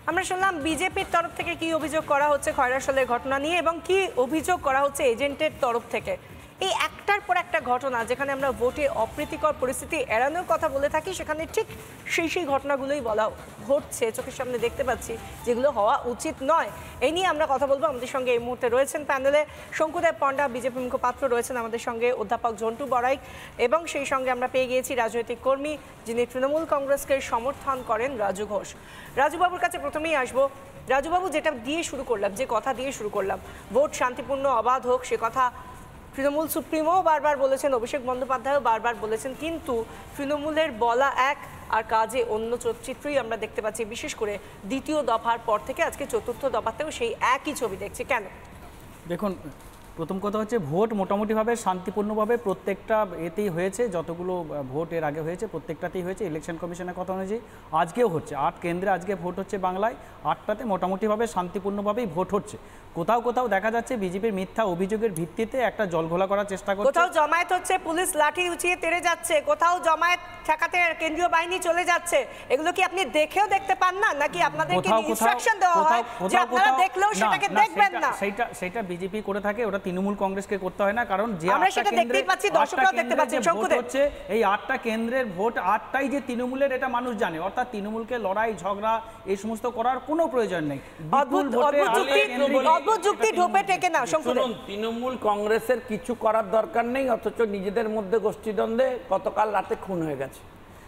আমরা শুনলাম বিজেপির তরফ থেকে কি অভিযোগ করা হচ্ছে খয়রাশোলের ঘটনা নিয়ে এবং কি অভিযোগ করা হচ্ছে এজেন্টের তরফ থেকে। এই একটার পর একটা ঘটনা যেখানে আমরা ভোটে অপ্রীতিকর পরিস্থিতি এড়ানোর কথা বলে থাকি, সেখানে ঠিক সেই ঘটনাগুলোই বলা ঘটছে, চোখের সামনে দেখতে পাচ্ছি, যেগুলো হওয়া উচিত নয়। এই নিয়ে আমরা কথা বলবো। আমাদের সঙ্গে এই মুহূর্তে রয়েছেন প্যানেলে শঙ্কুদেব পণ্ডা, বিজেপি মুখপাত্র, রয়েছেন আমাদের সঙ্গে অধ্যাপক ঝন্টু বড়াইক, এবং সেই সঙ্গে আমরা পেয়ে গিয়েছি রাজনৈতিক কর্মী যিনি তৃণমূল কংগ্রেসকে সমর্থন করেন, রাজু ঘোষ। রাজুবাবুর কাছে প্রথমেই আসবো। রাজুবাবু, যেটা দিয়ে শুরু করলাম, যে কথা দিয়ে শুরু করলাম, ভোট শান্তিপূর্ণ অবাধ হোক, সে কথা তৃণমূল সুপ্রিমো বারবার বলেছেন, অভিষেক বন্দ্যোপাধ্যায়ও বারবার বলেছেন, কিন্তু তৃণমূলের বলা এক আর কাজে অন্য চিত্রই আমরা দেখতে পাচ্ছি। বিশেষ করে দ্বিতীয় দফার পর থেকে আজকে চতুর্থ দফাতেও সেই একই ছবি দেখছি। কেন? দেখুন, প্রথম কথা হচ্ছে ভোট মোটামুটিভাবে শান্তিপূর্ণভাবে প্রত্যেকটা এতেই হয়েছে, যতগুলো ভোট এর আগে হয়েছে প্রত্যেকটাতেই হয়েছে। ইলেকশন কমিশনের কথা অনুযায়ী আজকেও হচ্ছে, 8 কেন্দ্রে আজকে ভোট হচ্ছে বাংলায়, 8টাতে মোটামুটিভাবে শান্তিপূর্ণভাবেই ভোট হচ্ছে। কোথাও কোথাও দেখা যাচ্ছে বিজেপির মিথ্যা অভিযোগের ভিত্তিতে একটা জলঘোলা করার চেষ্টা করছে। কোথাও জমায়েত হচ্ছে, পুলিশ লাঠি উঁচিয়ে তেড়ে যাচ্ছে, কোথাও জমায়েত ঠেকাতে কেন্দ্রীয় বাহিনী চলে যাচ্ছে। এগুলো কি আপনি দেখেও দেখতে পান না, নাকি আপনাদেরকে ইনস্ট্রাকশন দেওয়া হয় যে আপনারা দেখলেও সেটাকে দেখবেন না? সেটা বিজেপি করে থাকে, ওটা তৃণমূল কংগ্রেসকে করতে হয় না। কারণ যে আমরা সেটা দেখতেই পাচ্ছি, দর্শকরাও দেখতে পাচ্ছেন। হচ্ছে এই 8টা কেন্দ্রের ভোট 8টাই যে তৃণমূলের, এটা মানুষ জানে। অর্থাৎ তৃণমূলকে লড়াই ঝগড়া এই সমস্ত করার কোনো প্রয়োজন নেই। অদ্ভুত যুক্তি ঢোপে টেকে না। শুনুন, তৃণমূল কংগ্রেসের কিছু করার দরকার নেই, অথচ নিজেদের মধ্যে গোষ্ঠীদ্বন্দ্বে গতকাল রাতে খুন হয়ে গেছে।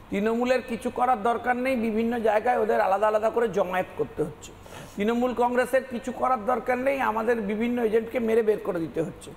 তৃণমূলের কিছু করার দরকার নেই, বিভিন্ন জায়গায় ওদের আলাদা আলাদা করে জমায়েত করতে হচ্ছে। তৃণমূল কংগ্রেসের কিছু করার দরকার নেই, আমাদের বিভিন্ন এজেন্টকে মেরে বের করে দিতে হচ্ছে।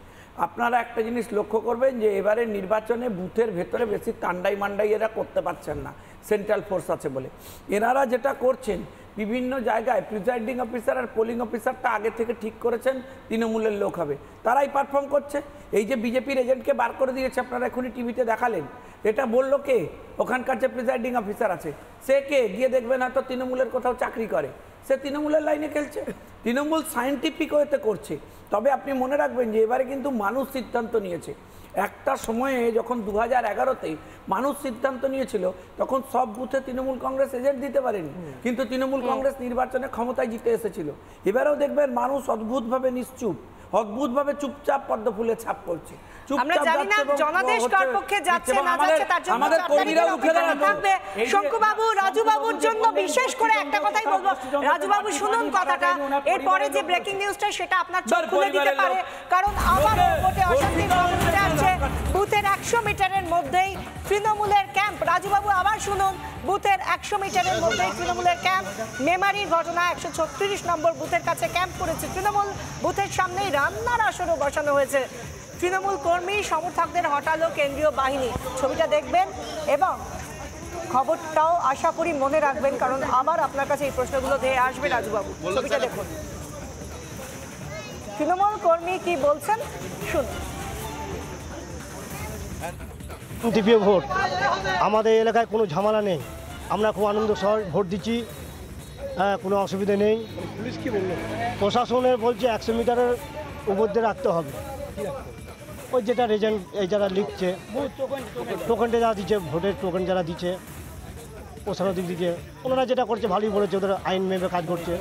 আপনারা একটা জিনিস লক্ষ্য করবেন যে এবারে নির্বাচনে বুথের ভেতরে বেশি তান্ডাই মান্ডাই এরা করতে পারছেন না, সেন্ট্রাল ফোর্স আছে বলে। এনারা যেটা করছেন, বিভিন্ন জায়গায় প্রিজাইডিং অফিসার আর পোলিং অফিসারটা আগে থেকে ঠিক করেছেন তৃণমূলের লোক হবে, তারাই পারফর্ম করছে। এই যে বিজেপির এজেন্টকে বার করে দিয়েছে, আপনারা এখনই টিভিতে দেখালেন, এটা বললো কে? ওখানকার যে প্রিজাইডিং অফিসার আছে সে কে? গিয়ে দেখবেন হয়তো তৃণমূলের কোথাও চাকরি করে, সে তৃণমূলের লাইনে খেলছে। তৃণমূল সায়েন্টিফিক ওয়েতে করছে। তবে আপনি মনে রাখবেন যে এবারে কিন্তু মানুষ সিদ্ধান্ত নিয়েছে। একটা সময়ে যখন 2011-তে মানুষ সিদ্ধান্ত নিয়েছিল, তখন সব বুথে তৃণমূল কংগ্রেস এজেন্ট দিতে পারেনি, কিন্তু তৃণমূল কংগ্রেস নির্বাচনে ক্ষমতায় জিতে এসেছিল। এবারেও দেখবেন মানুষ অদ্ভুতভাবে নিশ্চুপ, অদ্ভুতভাবে চুপচাপ পদ্ম ফুলে ছাপ করছে। আমরা জানি না জনাদেশ কার পক্ষে যাচ্ছে না যাচ্ছে, তার জন্য আমাদের কর্মীরা উঠে থাকবে। শঙ্কুবাবু, রাজুবাবুর জন্য বিশেষ করে একটা কথাই বলবো। রাজুবাবু, শুনুন কথাটা, এরপরে যে ব্রেকিং নিউজটা সেটা আপনার চোখ খুলে দিতে পারে, কারণ আবারও ভোটে অশান্তির খবর উঠে আসছে। বুথের 100 মিটারের মধ্যেই তৃণমূলের ক্যাম্প। রাজুবাবু, আবার শুনুন, বুথের 100 মিটারের মধ্যেই তৃণমূলের ক্যাম্প। মেমারির ঘটনা, 136 নম্বর বুথের কাছে ক্যাম্প করেছে তৃণমূল। বুথের সামনেই রান্নার আসরও বসানো হয়েছে। তৃণমূল কর্মী সমর্থকদের হটালো কেন্দ্রীয় বাহিনী। ছবিটা দেখবেন এবং খবরটাও আশা করি মনে রাখবেন, কারণ আবার আপনার কাছে এই প্রশ্নগুলো ধেয়ে আসবে। রাজুবাবু, ছবিটা দেখুন, তৃণমূল কর্মী কি বলছেন শুনুন। শান্তিপ্রিয় ভোট, আমাদের এলাকায় কোনো ঝামেলা নেই, আমরা খুব আনন্দ সহ ভোট দিচ্ছি, কোনো অসুবিধা নেই। পুলিশ কি বললো? প্রশাসনের বলছে 100 মিটারের উপর দিয়ে রাখতে হবে। ওই যেটা রেজেন্ট এই যারা লিখছে, টোকেনটা যারা দিচ্ছে, ভোটের টোকেন যারা দিচ্ছে, প্রশাসনের দিক দিকে ওনারা যেটা করছে ভালোই বলেছে, ওদের আইন মেপে কাজ করছে।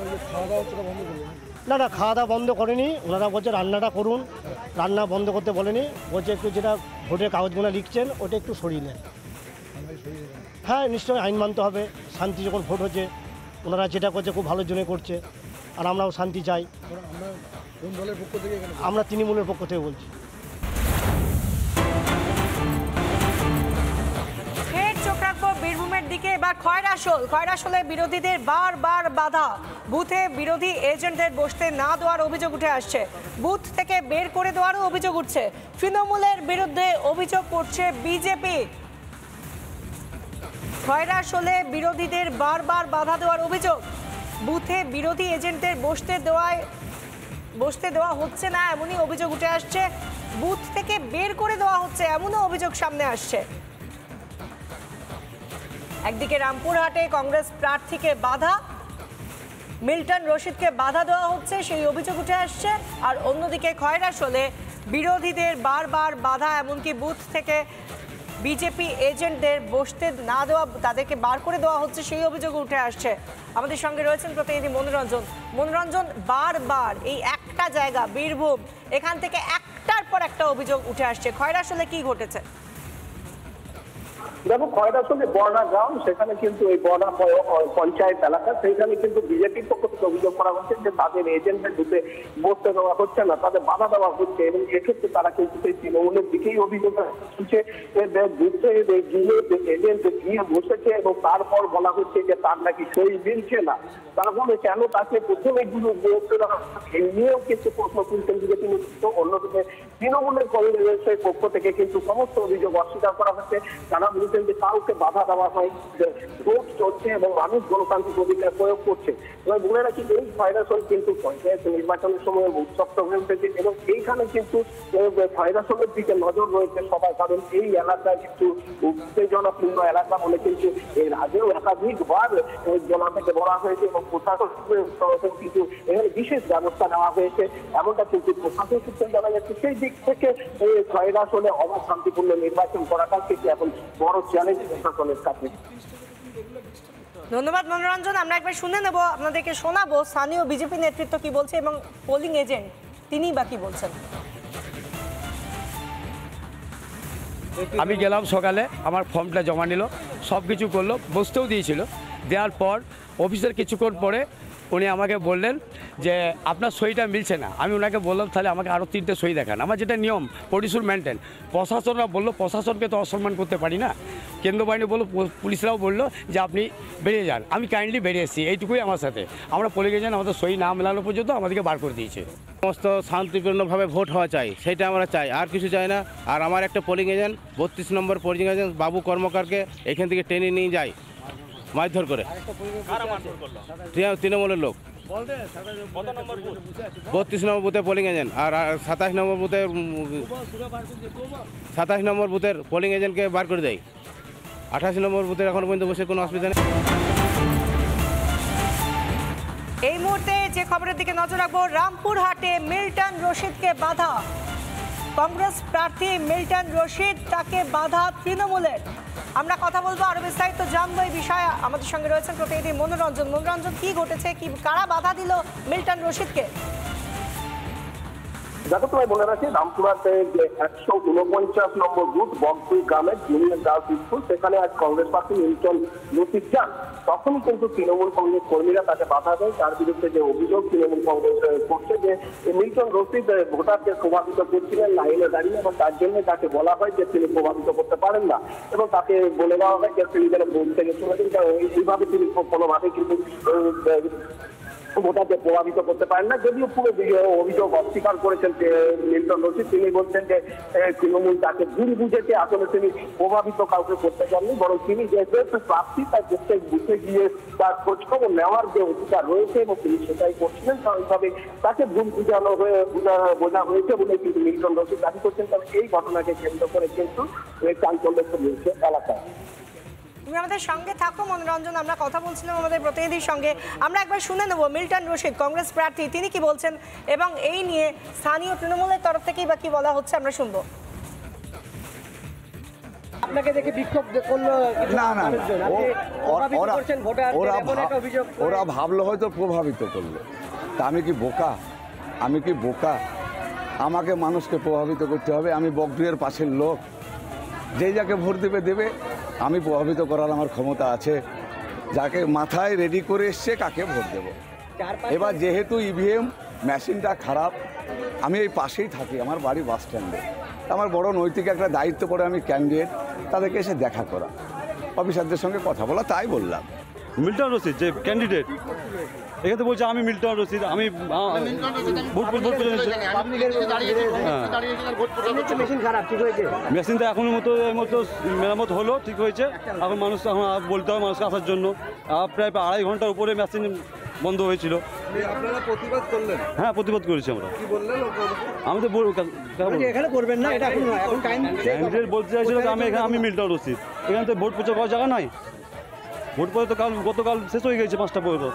না না, খাওয়া দাওয়া বন্ধ করেনি, ওনারা বলছে রান্নাটা করুন, রান্না বন্ধ করতে বলেনি, বলছে একটু যেটা ভোটের কাগজগুলো লিখছেন ওটা একটু সরিয়ে নেন। হ্যাঁ, নিশ্চয়ই আইন মানতে হবে, শান্তি যখন ভোট হচ্ছে, ওনারা যেটা করছে খুব ভালোর জন্য করছে, আর আমরাও শান্তি চাই। আমরা তৃণমূলের পক্ষ থেকে বলছি। বীরভূমের দিকে এবার খয়রাশোলে বিরোধীদের বারবার বাধা, বুথে বিরোধী এজেন্টদের বসতে না দেওয়ার অভিযোগ উঠে আসছে, বুথ থেকে বের করে দেওয়ারও অভিযোগ উঠছে। তৃণমূলের বিরুদ্ধে অভিযোগ করছে বিজেপি। খয়রাশোলে বিরোধীদের বারবার বাধা দেওয়ার অভিযোগ, বুথে বিরোধী এজেন্টদের বসতে দেওয়া হচ্ছে না এমনই অভিযোগ উঠে আসছে, বুথ থেকে বের করে দেওয়া হচ্ছে এমনও অভিযোগ সামনে আসছে। একদিকে রামপুরহাটে কংগ্রেস প্রার্থীকে বাধা, মিল্টন রশিদকে বাধা দেওয়া হচ্ছে, সেই অভিযোগ উঠে আসছে, আর অন্যদিকে খয়রাশোলে বিরোধীদের বারবার বাধা, এমনকি বুথ থেকে বিজেপি এজেন্টদের বসতে না দেওয়া, তাদেরকে বার করে দেওয়া হচ্ছে, সেই অভিযোগ উঠে আসছে। আমাদের সঙ্গে রয়েছেন প্রতিনিধি মনোরঞ্জন। বারবার এই একটা জায়গা বীরভূম, এখান থেকে একটার পর একটা অভিযোগ উঠে আসছে। খয়রাশোলে কি ঘটেছে? দেখো, খয়রাশোলে বর্ডা গ্রাম, সেখানে কিন্তু এই বর্ডা পঞ্চায়েত এলাকা, সেইখানে কিন্তু বিজেপির পক্ষ থেকে অভিযোগ করা হচ্ছে যে তাদের এজেন্টদের ঢুকে বসতে দেওয়া হচ্ছে না, তাদের বাধা দেওয়া হচ্ছে, এবং এক্ষেত্রে তারা কিন্তু সেই তৃণমূলের দিকেই অভিযোগ হচ্ছে। এজেন্ট গিয়ে বসেছে এবং তারপর বলা হচ্ছে যে তার নাকি সই মিলছে না। তারপরে কেন তাকে প্রথমে বসতে দেওয়া, এই নিয়েও কিন্তু প্রশ্ন তুলছেন বিজেপি নেতৃত্ব। অন্যদিকে তৃণমূলের কংগ্রেসের পক্ষ থেকে কিন্তু সমস্ত অভিযোগ অস্বীকার করা হচ্ছে। তারা বলছেন যে কাউকে বাধা দেওয়া হয়, ভোট চলছে এবং মানুষ গণতান্ত্রিক অধিকার প্রয়োগ করছে। এবার বলে রাখি, এই খয়রাশোল কিন্তু পঞ্চায়েত নির্বাচনের সময় উত্তপ্ত হয়ে উঠেছে এবং এইখানে কিন্তু খয়রাশোলের দিকে নজর রয়েছে সবাই, কারণ এই এলাকা কিন্তু উত্তেজনাপূর্ণ এলাকা বলে কিন্তু এর আগেও একাধিকবার জেলা থেকে বলা হয়েছে এবং প্রশাসনের তরফে কিন্তু এখানে বিশেষ ব্যবস্থা নেওয়া হয়েছে, এমনটা কিন্তু প্রশাসন সূত্রে জানা যাচ্ছে। সেই দিক থেকে খয়রাশোলে অবাধ শান্তিপূর্ণ নির্বাচন করাটা কিন্তু এখন বড় চ্যালেঞ্জ প্রশাসনের কাছে। ধন্যবাদ মনোরঞ্জন। আমরা একবার শুনে নেব, আপনাদেরকে শোনাবো স্থানীয় বিজেপি নেতৃত্ব কি বলছে এবং পোলিং এজেন্ট তিনি বা কি বলছেন। আমি গেলাম সকালে, আমার ফর্মটা জমা নিল, সব কিছু করলো, বসতেও দিয়েছিল। দেওয়ার পর অফিসের কিছুক্ষণ পরে উনি আমাকে বললেন যে আপনার সইটা মিলছে না। আমি ওনাকে বললাম তাহলে আমাকে আরও 3টে সই দেখান, আমার যেটা নিয়ম প্রডিউসার মেনটেন। প্রশাসনরা বললো প্রশাসনকে তো অসম্মান করতে পারি না, কেন্দ্র বাহিনী বললো, পুলিশরাও বললো যে আপনি বেরিয়ে যান। আমি কাইন্ডলি বেরিয়ে এসেছি, এইটুকুই আমার সাথে। আমরা পোলিং এজেন্ট, আমাদের সই না মেলানো পর্যন্ত আমাদেরকে বার করে দিয়েছে। সমস্ত শান্তিপূর্ণভাবে ভোট হওয়া চাই, সেটা আমরা চাই, আর কিছু চাই না। আর আমার একটা পোলিং এজেন্ট 32 নম্বর পোলিং এজেন্ট বাবু কর্মকারকে এখান থেকে টেনে নিয়ে যায় মারধর করে, তৃণমূলের লোক। 32 নম্বর বুথে পোলিং এজেন্ট, আর 27 নম্বর বুথে 27 নম্বর বুথের পোলিং এজেন্টকে বার করে দেয়। 28 নম্বর বুথের এখন পর্যন্ত বসে কোনো অসুবিধা নেই। এই মুহূর্তে যে খবরের দিকে নজর রাখবো, রামপুরহাটে মিল্টন রশিদকে বাধা। কংগ্রেস প্রার্থী মিল্টন রশিদ, তাকে বাধা তৃণমূলের। আমরা কথা বলবো, আরো বিস্তারিত জানবো এই বিষয়ে। আমাদের সঙ্গে রয়েছেন প্রতিনিধি মনোরঞ্জন, কি ঘটেছে, কি কারা বাধা দিল মিল্টন রশিদকে? দেখো, তোমায় বলে রাখি, রামপুরহাটে 149 নম্বর বুথ বগদুই গ্রামের জুনিয়র গার্লস স্কুল, সেখানে আজ কংগ্রেস প্রার্থী মিল্টন রশিদ যান। তখনই কিন্তু তৃণমূল কংগ্রেস কর্মীরা তাকে বাধা দেয়। তার বিরুদ্ধে যে অভিযোগ তৃণমূল কংগ্রেস করছে যে মিল্টন রশিদ ভোটারকে প্রভাবিত করছিলেন লাইনে দাঁড়িয়ে, এবং তার জন্য তাকে বলা হয় যে তিনি প্রভাবিত করতে পারেন না, এবং তাকে বলে দেওয়া হয় যে তিনি যেন ভোট থেকে চলে যান। এইভাবে তিনি কোনোভাবে কিন্তু ভোটারকে প্রভাবিত করতে পারেন না। যদিও পুরো অভিযোগ অস্বীকার করেছেন যে মিল্টন রশিদ, তিনি বলছেন যে তৃণমূল তাকে ভুল বুঝেছে, আসলে তিনি প্রভাবিত কাউকে করতে চাননি, বরং তিনি যেহেতু প্রার্থী তার প্রত্যেক বুথে গিয়ে তার খোঁজখবর নেওয়ার যে অধিকার রয়েছে এবং তিনি সেটাই করছিলেন, স্বাভাবিকভাবে তাকে ভুল বোঝা হয়েছে বলে কিন্তু মিল্টন রশিদ দাবি করছেন। তবে এই ঘটনাকে কেন্দ্র করে কিন্তু চাঞ্চল্য ছড়িয়েছে এলাকায়। তুমি আমাদের সঙ্গে থাকো মনোরঞ্জন, আমরা কথা বলছিলাম আমাদের প্রতিনিধির সঙ্গে। আমরা একবার শুনে নেব মিল্টন রশিদ, কংগ্রেস প্রার্থী, তিনি কি বলছেন এবং এই নিয়ে স্থানীয় তৃণমূলের তরফ থেকেই বা কি বলা হচ্ছে, আমরা শুনবো। আপনাকে দেখে বিক্ষোভ করলো না না, ওরা ভাবলো হয়তো প্রভাবিত করলো। তা আমি কি বোকা? আমাকে মানুষকে প্রভাবিত করতে হবে? আমি বগডুইয়ের পাশের লোক, যেই যাকে ভোট দেবে। আমি প্রভাবিত করার আমার ক্ষমতা আছে। যাকে মাথায় রেডি করে এসছে কাকে ভোট দেব। এবার যেহেতু ইভিএম মেশিনটা খারাপ, আমি এই পাশেই থাকি, আমার বাড়ি বাস স্ট্যান্ডে। আমার বড় নৈতিক একটা দায়িত্ব পড়ে, আমি ক্যান্ডিডেট, তাদেরকে এসে দেখা করা, অফিসারদের সঙ্গে কথা বলা, তাই বললাম। মিল্টন রশিদ যে ক্যান্ডিডেট, এখানে তো বলছে আমি মিল্টন রশিদ, আমি মেশিনটা এখনের মতো মেরামত হলো, ঠিক হয়েছে। এখন মানুষ এখন বলতে হবে মানুষকে আসার জন্য। প্রায় 2.5 ঘন্টার উপরে মেশিন বন্ধ হয়েছিল। আপনারা প্রতিবাদ করলেন? হ্যাঁ, প্রতিবাদ করেছি আমরা। কি বললেন? আমি তো এখানে করবেন না, এটা এখন টাইম ক্যান্ডিডেট বলতে চাইছিল আমি মিল্টন রশিদ, এখানে তো ভোট প্রচার করার জায়গা নাই। ভোট পরে তো গতকাল শেষ হয়ে গেছে 5টা পর্যন্ত।